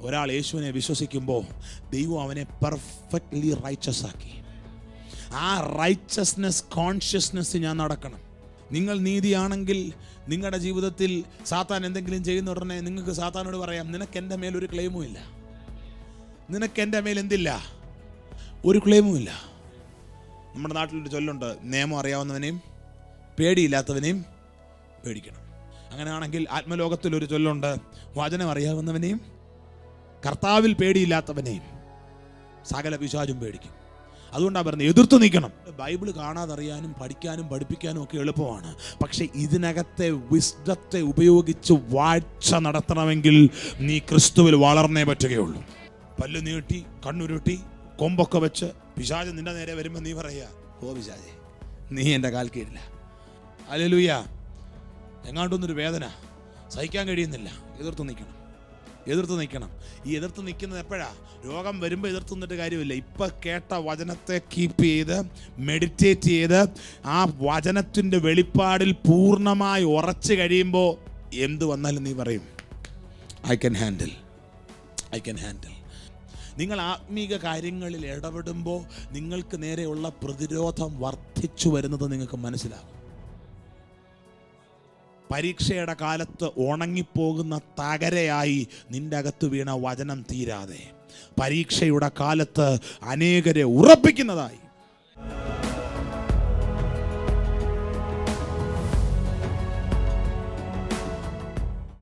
ഒരാൾ യേശുവിനെ വിശ്വസിക്കുമ്പോൾ ദൈവം അവനെ പെർഫെക്റ്റ്ലി റൈച്ചസ് ആക്കി. ആ റൈച്ചസ്നെസ് കോൺഷ്യസ്നെസ് ഞാൻ നടക്കണം. നിങ്ങൾ നീതിയാണെങ്കിൽ നിങ്ങളുടെ ജീവിതത്തിൽ സാത്താൻ എന്തെങ്കിലും ചെയ്യുന്ന ഉടനെ നിങ്ങൾക്ക് സാത്താനോട് പറയാം, നിനക്ക് എൻ്റെ മേൽ ഒരു ക്ലെയിമും ഇല്ല, നിനക്ക് എൻ്റെ മേൽ എന്തില്ല, ഒരു ക്ലെയിമും ഇല്ല. നമ്മുടെ നാട്ടിലൊരു ചൊല്ലുണ്ട്, നിയമം അറിയാവുന്നവനെയും പേടിയില്ലാത്തവനെയും പേടിക്കണം. അങ്ങനെയാണെങ്കിൽ ആത്മലോകത്തിലൊരു ചൊല്ലുണ്ട്, വചനം അറിയാവുന്നവനെയും കർത്താവിൽ പേടിയില്ലാത്തവനെയും സകല പിശാചും പേടിക്കും. അതുകൊണ്ടാണ് പറഞ്ഞത് എതിർത്ത് നിൽക്കണം. ബൈബിൾ കാണാതറിയാനും പഠിക്കാനും പഠിപ്പിക്കാനും ഒക്കെ എളുപ്പമാണ്. പക്ഷെ ഇതിനകത്തെ വിസ്ഡത്തെ ഉപയോഗിച്ച് വാഴ്ച നടത്തണമെങ്കിൽ നീ ക്രിസ്തുവിൽ വളർന്നേ പറ്റുകയുള്ളൂ. പല്ല് നീട്ടി കണ്ണുരുട്ടി കൊമ്പൊക്കെ വെച്ച് പിശാച് നിന്റെ നേരെ വരുമ്പോൾ നീ പറയുക, ഓ പിശാചേ നീ എൻ്റെ കാൽ കീഴില്ല. ഹല്ലേലൂയ. എങ്ങാണ്ടൊന്നൊരു വേദന സഹിക്കാൻ കഴിയുന്നില്ല, എതിർത്ത് നിൽക്കണം, എതിർത്ത് നിൽക്കണം. ഈ എതിർത്ത് നിൽക്കുന്നത് എപ്പോഴാ? രോഗം വരുമ്പോൾ എതിർത്ത് നിന്നിട്ട് കാര്യമില്ല. ഇപ്പം കേട്ട വചനത്തെ കീപ്പ് ചെയ്ത് മെഡിറ്റേറ്റ് ചെയ്ത് ആ വചനത്തിൻ്റെ വെളിപ്പാടിൽ പൂർണ്ണമായി ഉറച്ചു കഴിയുമ്പോൾ എന്ത് വന്നാലും നീ പറയും, I can handle, I can handle. നിങ്ങൾ ആത്മീക കാര്യങ്ങളിൽ ഇടപെടുമ്പോൾ നിങ്ങൾക്ക് നേരെയുള്ള പ്രതിരോധം വർദ്ധിച്ചു വരുന്നത് നിങ്ങൾക്ക് മനസ്സിലാകും. പരീക്ഷയുടെ കാലത്ത് ഉണങ്ങിപ്പോകുന്ന തകരയായി നിന്റെ അകത്ത് വീണ വചനം തീരാതെ പരീക്ഷയുടെ കാലത്ത് അനേകരെ ഉറപ്പിക്കുന്നതായി